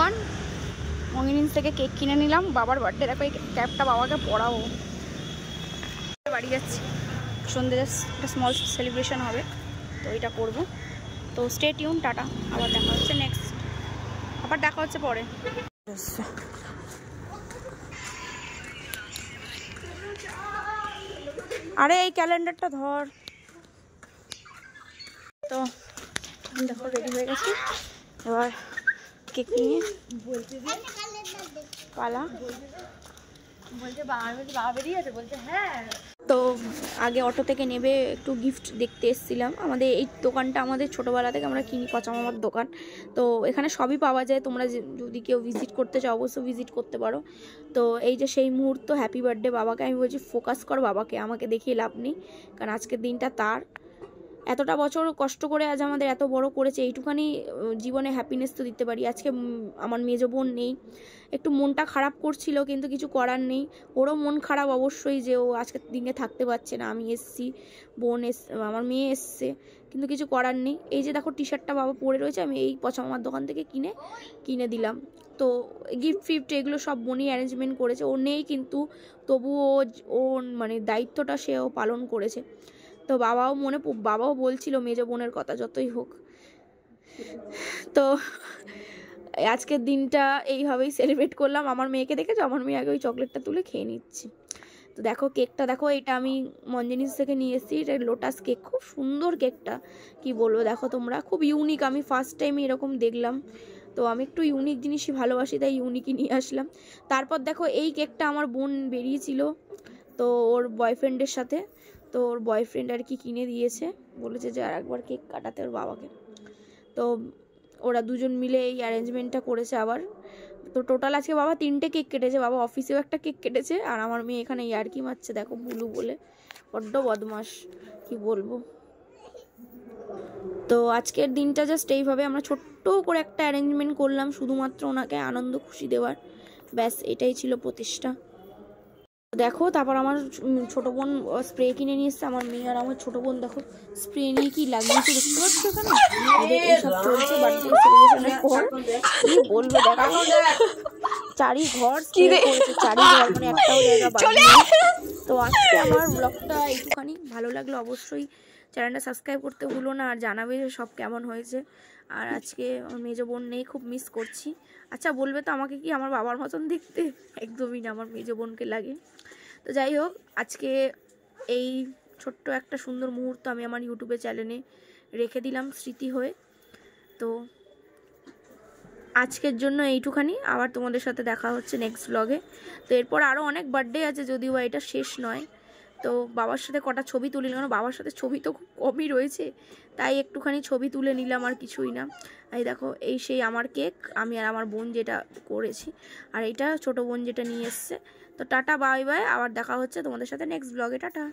Everyone, মঙ্গিনিন্স থেকে cake কিনে নিলাম। বাবার বার্থডে, দেখো এই ক্যাপটা বাবাকে পরাবো। বাড়ি যাচ্ছি, সন্ধ্যে একটা স্মল সেলিব্রেশন হবে, তো এটা করবো। তো স্টে টিউন, টাটা, আবার দেখা হচ্ছে নেক্সট, আবার দেখা হচ্ছে পরে। আরে এই ক্যালেন্ডারটা ধর। তো দেখো রেডি হয়ে গেছি, এবার কেক নিয়ে পালা। তো আগে অটো থেকে নেবে একটু গিফট দেখতে এসেছিলাম। আমাদের এই দোকানটা আমাদের ছোটোবেলা থেকে আমরা কিনি, পচামামার দোকান। তো এখানে সবই পাওয়া যায়, তোমরা যদি কেউ ভিজিট করতে চাও অবশ্যই ভিজিট করতে পারো। তো এই যে সেই মুহূর্ত, হ্যাপি বার্থডে বাবাকে। আমি বলছি ফোকাস কর বাবাকে, আমাকে দেখিয়ে লাভ নেই, কারণ আজকের দিনটা তার। এতটা বছর কষ্ট করে আজ আমাদের এত বড় করেছে, এইটুখানি জীবনে হ্যাপিনেস তো দিতে পারি। আজকে আমার মেজো বোন নেই, একটু মনটা খারাপ করছিল, কিন্তু কিছু করার নেই। ওরও মন খারাপ অবশ্যই যে ও আজকের দিনে থাকতে পারছে না। আমি এসছি, বোন আমার মেয়ে এসছে, কিন্তু কিছু করার নেই। এই যে দেখো টি শার্টটা বাবা পরে রয়েছে, আমি এই পচামামার দোকান থেকে কিনে দিলাম। তো গিফট ফিফট এগুলো সব বোনই অ্যারেঞ্জমেন্ট করেছে। ও নেই, কিন্তু তবুও ও মানে দায়িত্বটা সেও পালন করেছে। তো বাবাও বলছিল মেজো বোনের কথা, যতই হোক। তো আজকের দিনটা এইভাবেই সেলিব্রেট করলাম। আমার মেয়েকে দেখেছো, আমার মেয়ে আগে ওই চকলেটটা তুলে খেয়ে নিচ্ছি। তো দেখো কেকটা দেখো, এটা আমি মঞ্জিনিস থেকে নিয়ে এসেছি, এটা লোটাস কেক, খুব সুন্দর কেকটা, কি বলবো। দেখো তোমরা, খুব ইউনিক, আমি ফার্স্ট টাইম এরকম দেখলাম। তো আমি একটু ইউনিক জিনিসই ভালোবাসি, তাই ইউনিকই নিয়ে আসলাম। তারপর দেখো এই কেকটা আমার বোন বেরিয়েছিল তো ওর বয়ফ্রেন্ডের সাথে, তো ওর বয়ফ্রেন্ড আর কি কিনে দিয়েছে, বলেছে যে আর একবার কেক কাটাতে ওর বাবাকে। তো ওরা দুজন মিলে এই অ্যারেঞ্জমেন্টটা করেছে আবার। তো টোটাল আজকে বাবা 3টে কেক কেটেছে, বাবা অফিসেও একটা কেক কেটেছে, আর আমার মেয়ে এখানে ইয়ার্কি মারছে দেখো, বুলু বলে, বড্ড বদমাস, কি বলবো। তো আজকের দিনটা জাস্ট এইভাবে আমরা ছোট্ট করে একটা অ্যারেঞ্জমেন্ট করলাম, শুধুমাত্র ওনাকে আনন্দ খুশি দেওয়ার, ব্যাস এটাই ছিল প্রতিষ্ঠা। দেখো তারপর আমার ছোট বোন স্প্রে কিনে নিয়ে এসছে। আমার মেয়ে আর আমার ছোট বোন দেখো স্প্রে নিয়ে কি লাগিয়েছে, দেখতে পাচ্ছ এখানে। ওদের এইসব চলছে বার্থডে সেলিব্রেশনের পর, কি বলবো। দেখো চারি ঘর মানে একটাও জায়গা বাকি নেই। তো আজকে আমার ব্লগটা একটুখানি ভালো লাগলো, অবশ্যই চ্যানেলটা সাবস্ক্রাইব করতে ভুলো না, আর জানাবে সব কেমন হয়েছে। আর আজকে আমার মেজো বোন নেই, খুব মিস করছি। আচ্ছা বলবে তো আমাকে কি আমার বাবার মতন দেখতে? একদমই না, আমার মেজো বোনকে লাগে। তো যাই হোক, আজকে এই ছোট্ট একটা সুন্দর মুহূর্ত আমি আমার ইউটিউবে চ্যানেলে রেখে দিলাম স্মৃতি হয়ে। তো আজকের জন্য এইটুখানি, আবার তোমাদের সাথে দেখা হচ্ছে নেক্সট ব্লগে। তো এরপর আরও অনেক বার্থডে আছে, যদিও এটা শেষ নয়। তো বাবার সাথে কটা ছবি তুলে নিলাম, বাবার সাথে ছবি তো খুব কমই রয়েছে, তাই একটুখানি ছবি তুলে নিলাম, আর কিছুই না। এই দেখো এই সেই আমার কেক, আমি আর আমার বোন যেটা করেছি, আর এইটা ছোটো বোন যেটা নিয়ে এসছে। তো টাটা, বাই বাই, আবার দেখা হচ্ছে তোমাদের সাথে নেক্সট ব্লগে, টাটা।